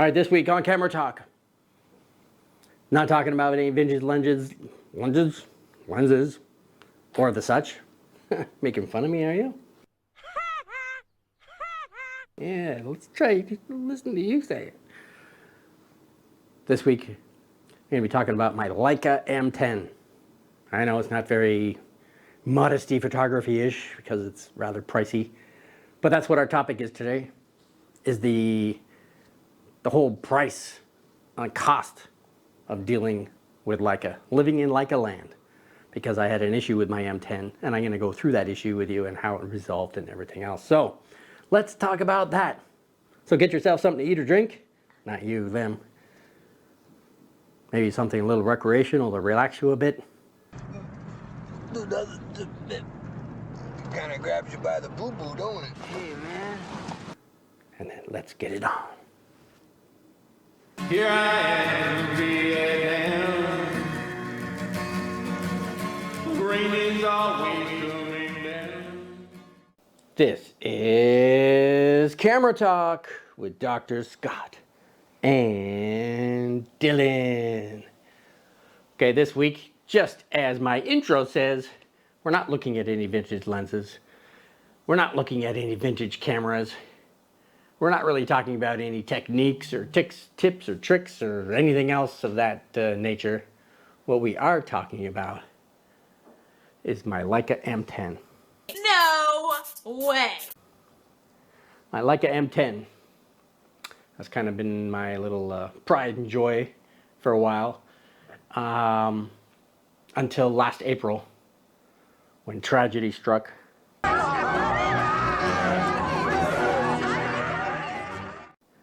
All right, this week on Camera Talk. Not talking about any vintage lenses, or the such. Making fun of me, are you? Yeah, let's try to listen to you say it. This week, I'm going to be talking about my Leica M10. I know it's not very modesty photography-ish because it's rather pricey, but that's what our topic is today, is the whole price and cost of dealing with Leica, living in Leica land, because I had an issue with my M10 and I'm going to go through that issue with you and how it resolved and everything else. So let's talk about that. So get yourself something to eat or drink, not you, them. Maybe something a little recreational to relax you a bit. It kind of grabs you by the boo-boo, don't it? Hey, man. And then let's get it on. Here I am, Vietnam. Rain is always coming down. This is Camera Talk with Dr. Scott and Dylan. Okay, this week, just as my intro says, we're not looking at any vintage lenses. We're not looking at any vintage cameras. We're not really talking about any techniques or tips or tricks or anything else of that nature. What we are talking about is my Leica M10. No way. My Leica M10. That's kind of been my little pride and joy for a while. Until last April, when tragedy struck.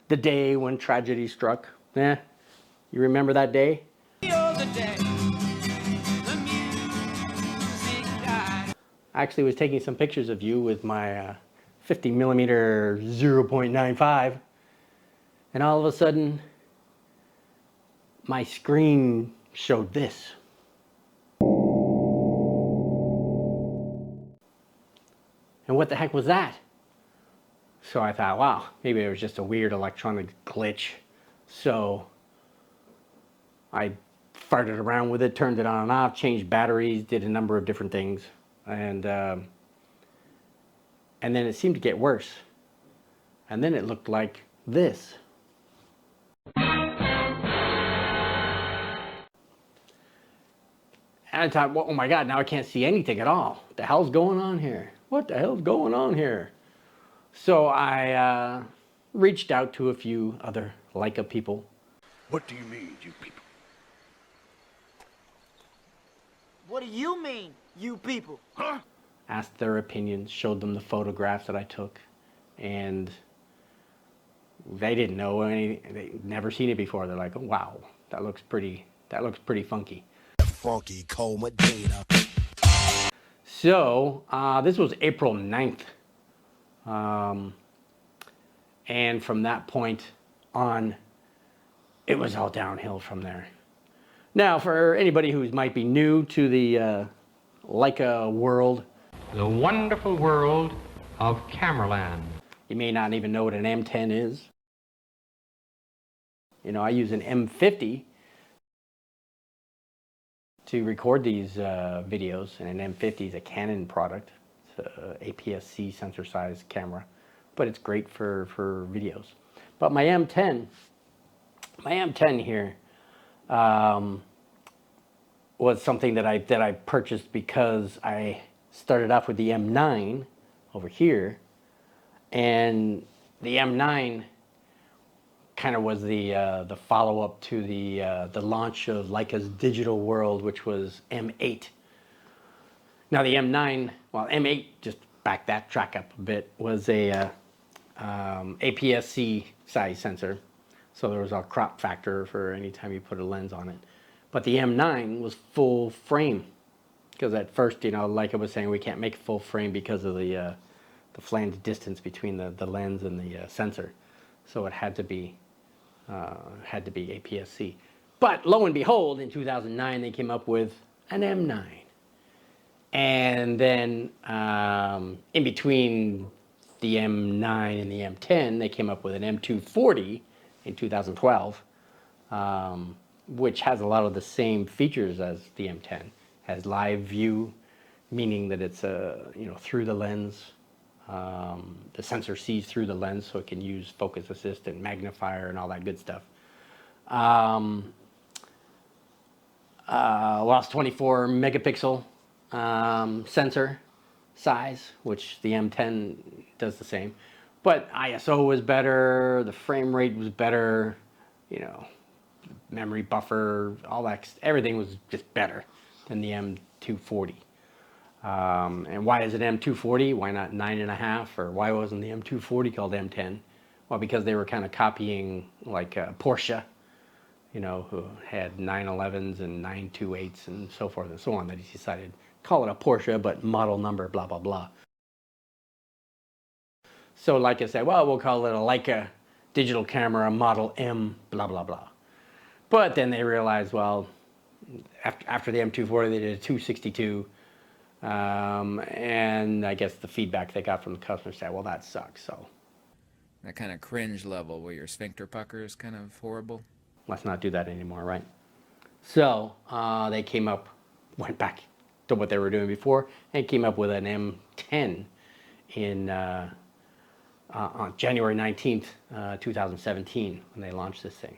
The day when tragedy struck. You remember that day? I actually was taking some pictures of you with my 50mm 0.95, and all of a sudden my screen showed this. And what the heck was that? So I thought, wow, maybe it was just a weird electronic glitch. So I farted around with it, turned it on and off, changed batteries, did a number of different things. And then it seemed to get worse. And then it looked like this. And I thought, well, oh my God, now I can't see anything at all. What the hell's going on here? What the hell's going on here? So I reached out to a few other Leica people. What do you mean, you people? What do you mean, you people? Huh? Asked their opinions, showed them the photographs that I took, and they didn't know any. They'd never seen it before. They're like, oh, wow, that looks pretty funky. Funky coma data. So this was April 9th. And from that point on, it was all downhill from there. Now, for anybody who might be new to the Leica world, the wonderful world of Cameraland. You may not even know what an M10 is. You know, I use an M50 to record these videos, and an M50 is a Canon product. It's an APS-C sensor size camera, but it's great for videos. But my M10 here was something that I purchased because I started off with the M9 over here, and the M9 kind of was the follow-up to the launch of Leica's digital world, which was M8. Now the M9, well, M8, just back that track up a bit, was a APS-C size sensor, so there was a crop factor for any time you put a lens on it. But the M9 was full frame, because at first, you know, Leica was saying we can't make full frame because of the flange distance between the lens and the sensor, so it had to be APS-C. But lo and behold, in 2009 they came up with an M9, and then in between the M9 and the M10 they came up with an M240 in 2012, which has a lot of the same features as the M10. Has live view, meaning that it's through the lens. The sensor sees through the lens, so it can use focus assist and magnifier and all that good stuff. Lost 24 megapixel sensor size, which the M10 does the same. But ISO was better, the frame rate was better, memory buffer, all that, everything was just better than the M240. And why is it M240? Why not 9.5? Or why wasn't the M240 called M10? Well, because they were kind of copying like Porsche, who had 911s and 928s and so forth and so on, that he decided call it a Porsche, but model number, blah, blah, blah. So Leica said, well, we'll call it a Leica digital camera model M, blah, blah, blah. But then they realized, well, after the M240, they did a 262. And I guess the feedback they got from the customer said, well, that sucks. So that kind of cringe level where your sphincter pucker is kind of horrible. Let's not do that anymore, right? So they went back to what they were doing before, and came up with an M10 on January 19th, 2017, when they launched this thing.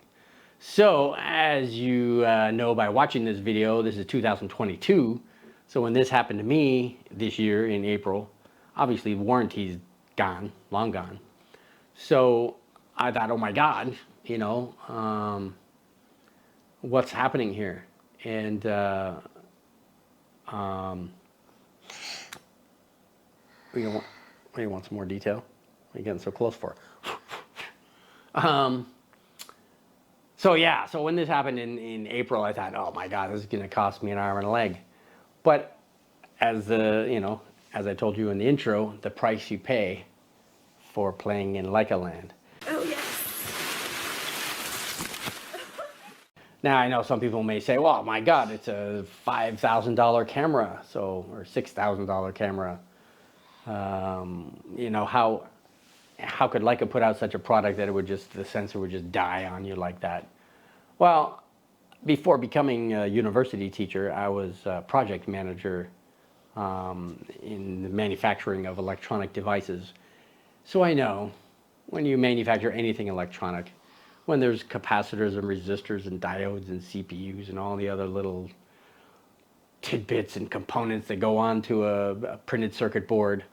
So as you know by watching this video, this is 2022. So when this happened to me this year in April, obviously warranty's gone, long gone. So I thought, oh my God, what's happening here? And you want some more detail? What are you getting so close for? So when this happened in April, I thought, oh my God, this is going to cost me an arm and a leg. But as I told you in the intro, the price you pay for playing in Leica land. Oh, yes. Now, I know some people may say, well, my God, it's a $5,000 camera, or $6,000 camera. How could Leica put out such a product that the sensor would just die on you like that? Well, before becoming a university teacher, I was a project manager in the manufacturing of electronic devices. So I know when you manufacture anything electronic, when there's capacitors and resistors and diodes and CPUs and all the other little tidbits and components that go onto a printed circuit board,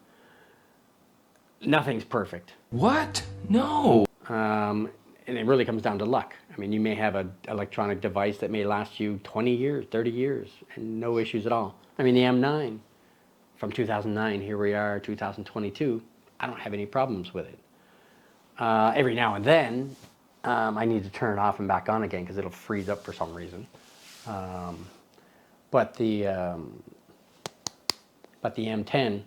nothing's perfect. What? No. And it really comes down to luck. I mean, you may have an electronic device that may last you 20 years, 30 years, and no issues at all. I mean, the M9 from 2009, here we are, 2022, I don't have any problems with it. Every now and then, I need to turn it off and back on again because it'll freeze up for some reason. But the M10,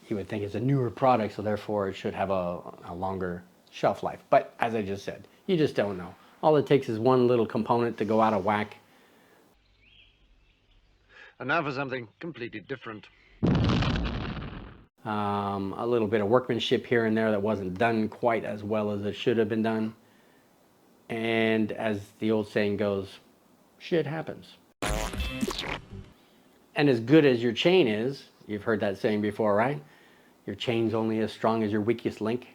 you would think it's a newer product, so therefore it should have a longer shelf life. But as I just said, you just don't know. All it takes is one little component to go out of whack. And now for something completely different. A little bit of workmanship here and there that wasn't done quite as well as it should have been done. And as the old saying goes, shit happens. And as good as your chain is, you've heard that saying before, right? Your chain's only as strong as your weakest link.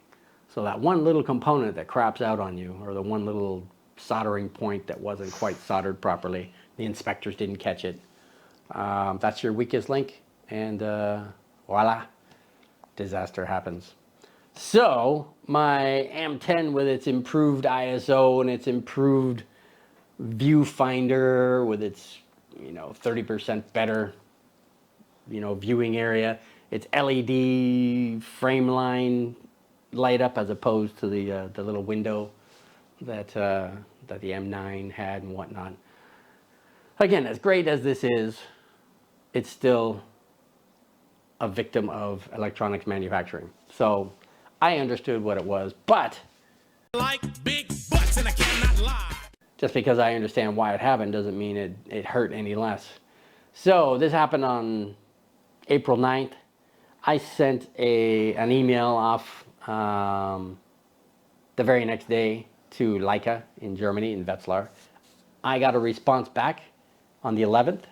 So that one little component that craps out on you, or the one little soldering point that wasn't quite soldered properly, the inspectors didn't catch it, that's your weakest link, and voila, disaster happens. So my M10 with its improved ISO and its improved viewfinder with its 30% better viewing area, its LED frame line light up as opposed to the little window that the M9 had and whatnot. Again, as great as this is, it's still a victim of electronics manufacturing. So I understood what it was, but Like big butts and I cannot lie. just because I understand why it happened doesn't mean it hurt any less. So this happened on April 9th. I sent an email off the very next day to Leica in Germany, in Wetzlar. I got a response back on the 11th,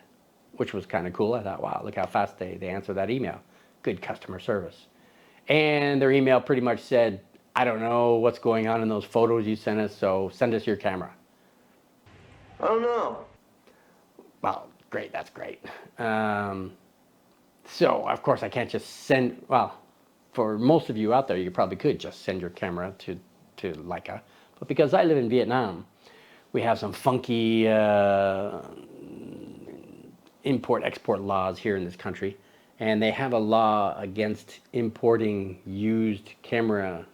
which was kind of cool. I thought, wow, look how fast they answered that email. Good customer service. And their email pretty much said, I don't know what's going on in those photos you sent us, so send us your camera. Oh no. Well, great, that's great. So, of course, I can't just send, well, for most of you out there, you probably could just send your camera to Leica. But because I live in Vietnam, we have some funky import-export laws here in this country. And they have a law against importing used camera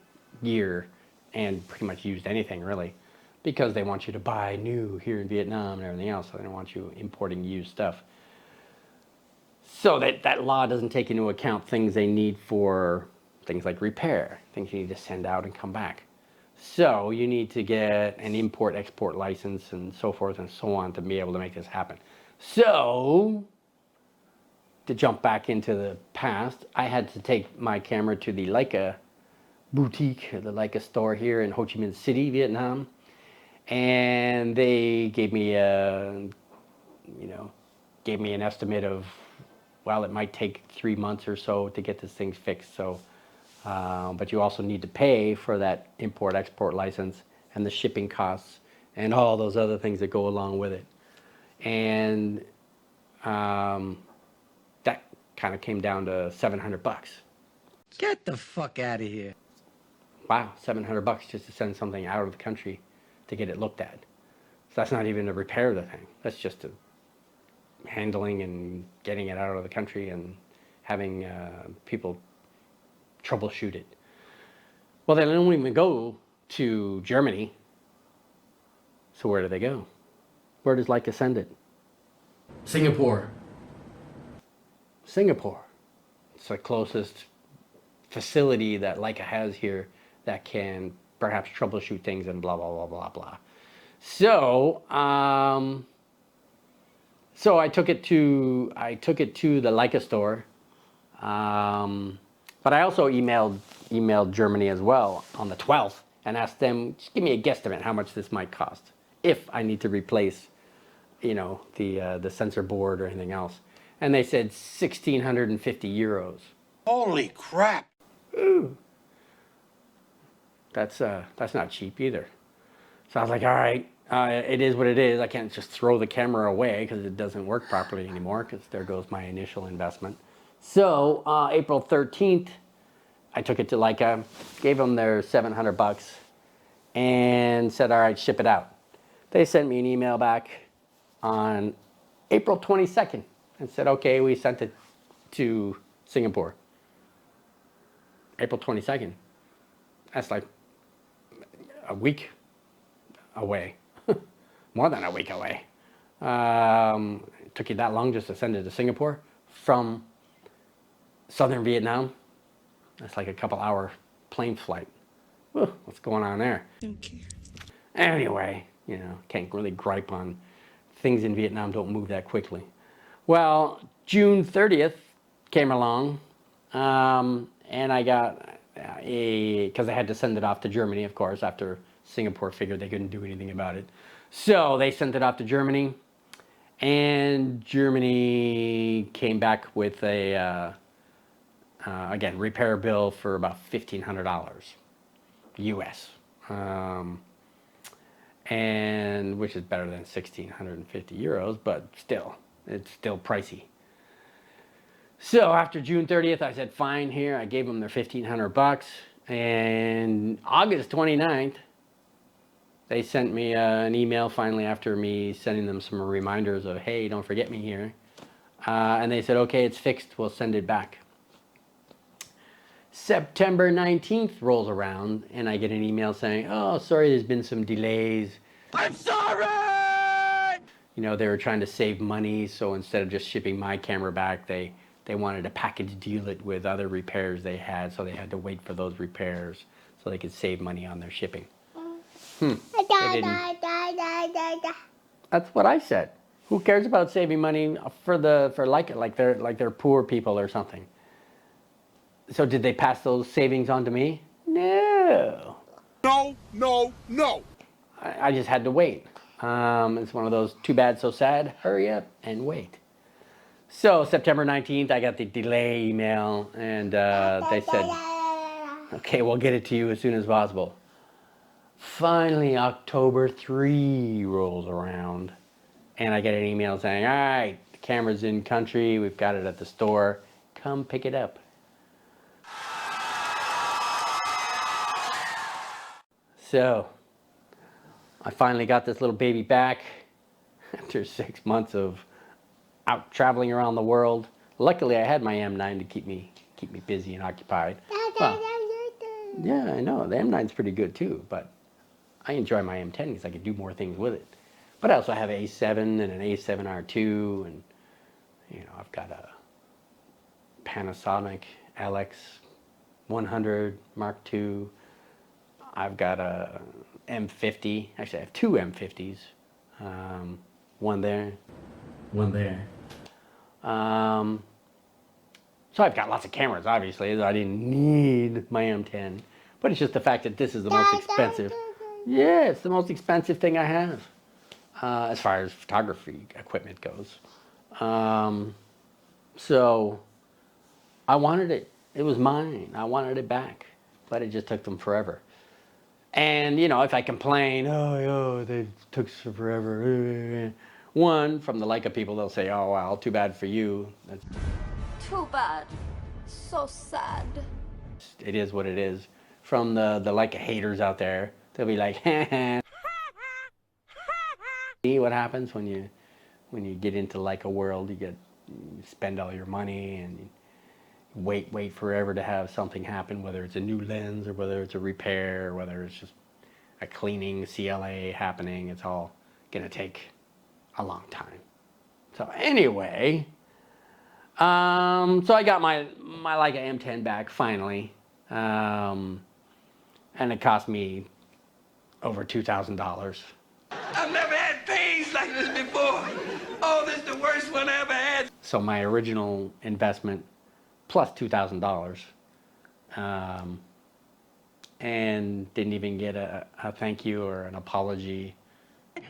gear and pretty much used anything, really, because they want you to buy new here in Vietnam and everything else. So they don't want you importing used stuff. So that law doesn't take into account things they need for things like repair, things you need to send out and come back. So you need to get an import-export license and so forth and so on to be able to make this happen. So, to jump back into the past, I had to take my camera to the Leica boutique, the Leica store here in Ho Chi Minh City, Vietnam. And they gave me an estimate of, well, it might take 3 months or so to get this thing fixed. So, but you also need to pay for that import-export license and the shipping costs and all those other things that go along with it. And that kind of came down to $700. Get the fuck out of here. Wow, $700 just to send something out of the country to get it looked at. So that's not even to repair the thing. That's just to handling and getting it out of the country and having people troubleshoot it. Well, they don't even go to Germany. So where do they go? Where does Leica send it? Singapore. Singapore. It's the closest facility that Leica has here that can perhaps troubleshoot things and blah, blah, blah, blah, blah. So, so I took it to the Leica store. But I also emailed Germany as well on the 12th and asked them, just give me a guesstimate how much this might cost if I need to replace, the sensor board or anything else. And they said 1,650 euros. Holy crap! Ooh. That's not cheap either. So I was like, all right, it is what it is. I can't just throw the camera away because it doesn't work properly anymore, because there goes my initial investment. So April 13th, I took it to Leica, gave them their $700 and said, all right, ship it out. They sent me an email back on April 22nd and said, okay, we sent it to Singapore. April 22nd. That's like a week away, more than a week away. It took you that long just to send it to Singapore from southern Vietnam? That's like a couple-hour plane flight. Ooh, what's going on there? Anyway, can't really gripe on things in Vietnam don't move that quickly. Well, June 30th came along, and I got because I had to send it off to Germany, of course, after Singapore figured they couldn't do anything about it. So they sent it off to Germany, and Germany came back with a, again, repair bill for about $1,500 US, and which is better than 1,650 euros, but still, it's still pricey. So after June 30th, I said, fine, here. I gave them their $1,500. And August 29th, they sent me an email finally after me sending them some reminders of, hey, don't forget me here. And they said, okay, it's fixed. We'll send it back. September 19th rolls around, and I get an email saying, oh, sorry, there's been some delays. I'm sorry! They were trying to save money, so instead of just shipping my camera back, they wanted to package deal it with other repairs they had, so they had to wait for those repairs so they could save money on their shipping. That's what I said. Who cares about saving money for Leica, like they're poor people or something? So did they pass those savings on to me? No. No, no, no! I just had to wait. It's one of those too bad, so sad, hurry up and wait. So September 19th, I got the delay email, and they said, okay, we'll get it to you as soon as possible. Finally, October 3 rolls around, and I get an email saying, all right, the camera's in country, we've got it at the store, come pick it up. So, I finally got this little baby back after 6 months of out traveling around the world. Luckily, I had my M9 to keep me busy and occupied. Well, yeah, I know, the M9's pretty good too, but I enjoy my M10 because I can do more things with it. But I also have an A7 and an A7R2, and you know, I've got a Panasonic LX100 Mark II. I've got a M50. Actually, I have two M50s. One there, one there. So I've got lots of cameras, obviously. I didn't need my M10. But it's just the fact that this is the most expensive. Yeah, it's the most expensive thing I have. As far as photography equipment goes. So I wanted it. It was mine. I wanted it back. But it just took them forever. And, you know, if I complain, oh, they took forever. One, from the Leica people, they'll say, oh, well, too bad for you. That's, too bad. So sad. it is what it is. From the Leica haters out there, they'll be like, see what happens when you get into Leica world. You spend all your money and wait forever to have something happen, whether it's a new lens or whether it's a repair or whether it's just a cleaning CLA happening. It's all gonna take a long time. So anyway, so I got my Leica M10 back finally, and it cost me over $2,000. I've never had pains like this before. Oh, this is the worst one I ever had. So my original investment plus $2,000, and didn't even get a thank you or an apology.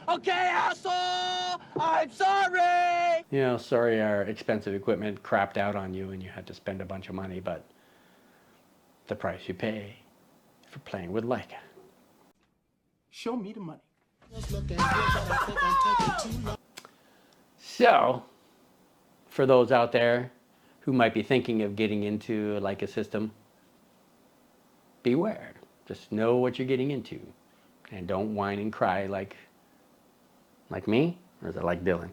Okay, asshole! I'm sorry! You know, sorry our expensive equipment crapped out on you and you had to spend a bunch of money, but the price you pay for playing with Leica. Show me the money. So, for those out there who might be thinking of getting into a Leica system, beware. Just know what you're getting into. And don't whine and cry like me, or is it like Dylan?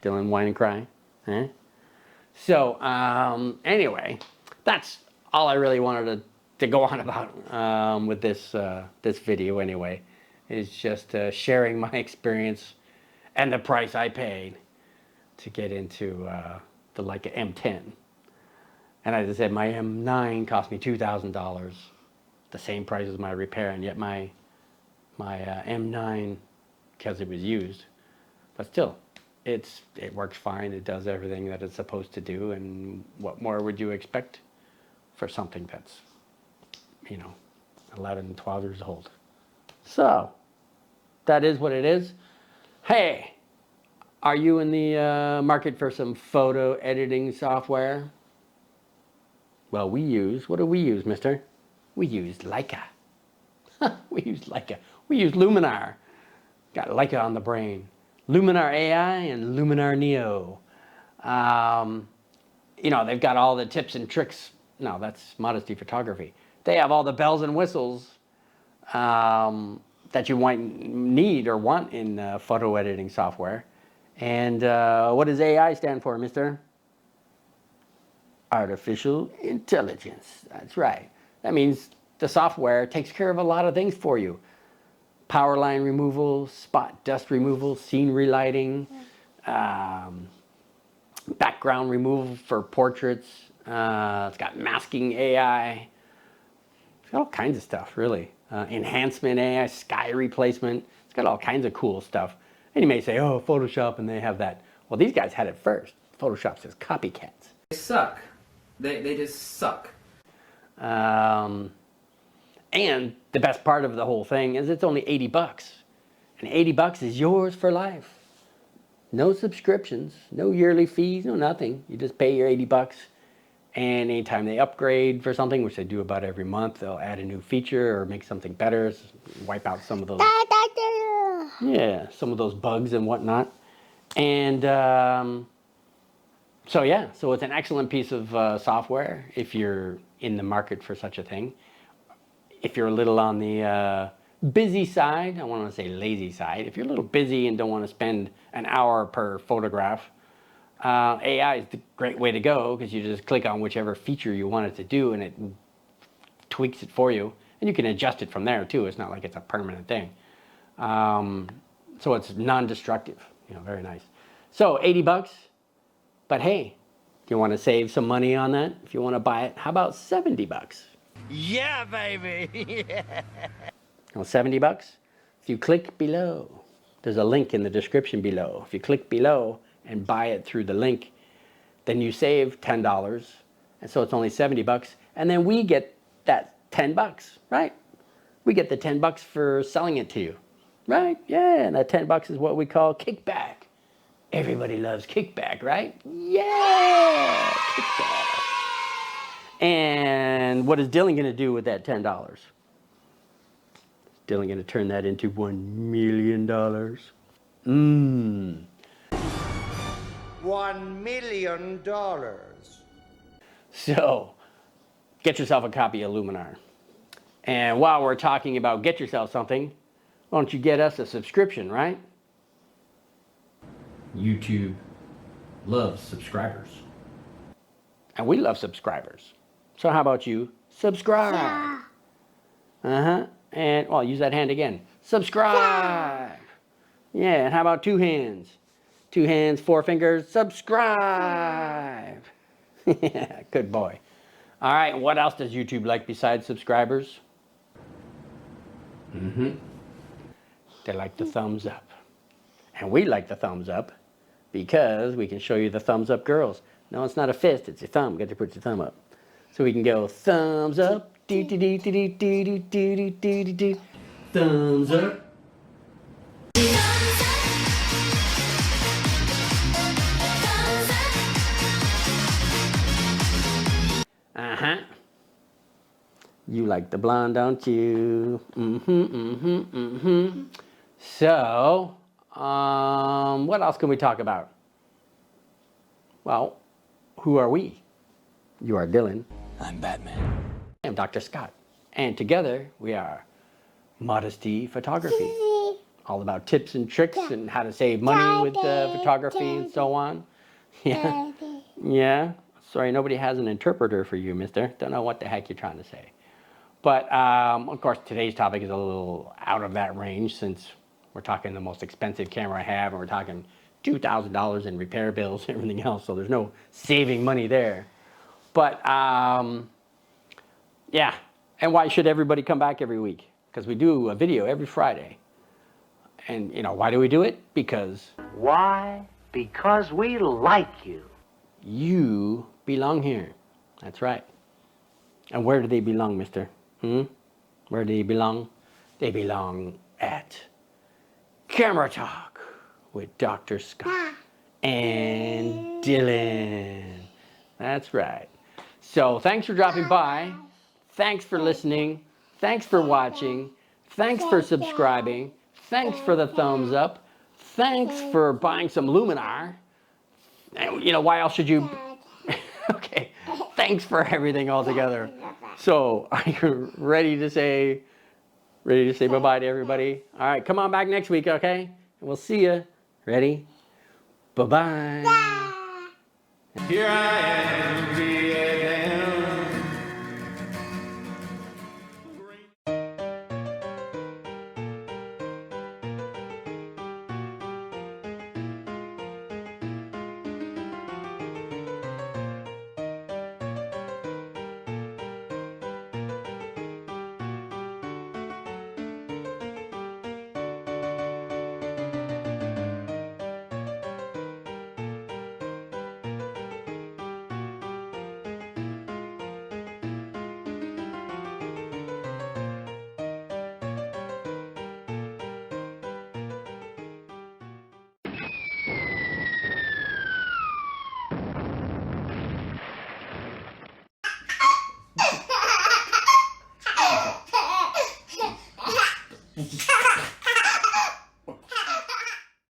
Dylan whine and cry? Huh? So, anyway, that's all I really wanted to go on about with this video anyway. Is just sharing my experience and the price I paid to get into the Leica M10. And as I said, my M9 cost me $2,000, the same price as my repair, and yet my M9, because it was used, but still, it works fine. It does everything that it's supposed to do, and what more would you expect for something that's, you know, 11, 12 years old? So, that is what it is. Hey, are you in the market for some photo editing software? Well, what do we use, mister? We use Leica. We use Leica. We use Luminar. Got Leica on the brain. Luminar AI and Luminar Neo. You know, they've got all the tips and tricks. No, that's modesty photography. They have all the bells and whistles that you might need or want in photo editing software. And what does AI stand for, mister? Artificial intelligence. That's right. That means the software takes care of a lot of things for you. Power line removal, spot dust removal, scene relighting, background removal for portraits. It's got masking AI. It's got all kinds of stuff, really. Enhancement AI, sky replacement. It's got all kinds of cool stuff. And you may say, oh, Photoshop, and they have that. Well, these guys had it first. Photoshop says copycats. They suck. They just suck. And the best part of the whole thing is it's only 80 bucks. And 80 bucks is yours for life. No subscriptions, no yearly fees, no nothing. You just pay your 80 bucks. And anytime they upgrade for something, which they do about every month, they'll add a new feature or make something better, wipe out some of those, some of those bugs and whatnot. And so yeah, so it's an excellent piece of software if you're in the market for such a thing. If you're a little on the busy side, I want to say lazy side, if you're a little busy and don't want to spend an hour per photograph, AI is the great way to go, because you just click on whichever feature you want it to do and it tweaks it for you. And you can adjust it from there too. It's not like it's a permanent thing. So it's non-destructive, very nice. So 80 bucks, but hey, you want to save some money on that? If you want to buy it, how about 70 bucks? Yeah, baby. Well, 70 bucks? If you click below, there's a link in the description below. If you click below and buy it through the link, then you save $10. And so it's only 70 bucks. And then we get that 10 bucks, right? We get the 10 bucks for selling it to you, right? Yeah, and that 10 bucks is what we call kickback. Everybody loves kickback, right? Yeah, kickback. And what is Dylan going to do with that $10? Is Dylan going to turn that into $1 million? $1 million. So, get yourself a copy of Luminar. And while we're talking about get yourself something, why don't you get us a subscription, right? YouTube loves subscribers. And we love subscribers. So how about you subscribe? Yeah. And, well, use that hand again. Subscribe. Yeah, and how about two hands? Two hands, four fingers, subscribe. Yeah, good boy. All right, what else does YouTube like besides subscribers? They like the thumbs up. And we like the thumbs up because we can show you the thumbs up girls. No, it's not a fist, it's your thumb. You got to put your thumb up. So we can go thumbs up, do do do do do do do do do do do. Thumbs up. You like the blonde, don't you? So, what else can we talk about? Well, who are we? You are Dylan. I'm Batman. I'm Dr. Scott. And together we are Modesty Photography. All about tips and tricks and how to save money with photography and so on. Yeah. Yeah. Sorry, nobody has an interpreter for you, mister. Don't know what the heck you're trying to say. But, of course, today's topic is a little out of that range since we're talking the most expensive camera I have, and we're talking $2,000 in repair bills and everything else, so there's no saving money there. But, yeah, and why should everybody come back every week? Because we do a video every Friday. And, why do we do it? Because... Why? Because we like you. You belong here. That's right. And where do they belong, mister? Where do they belong? They belong at Camera Talk with Dr. Scott and Dylan. That's right. So thanks for dropping by. Thanks for listening. Thanks for watching. Thanks for subscribing. Thanks for the thumbs up. Thanks for buying some Luminar. And, why else should you... Okay. Thanks for everything altogether. So, are you ready to say bye-bye to everybody? All right, come on back next week, okay? And we'll see you. Ready? Bye-bye. Here I am.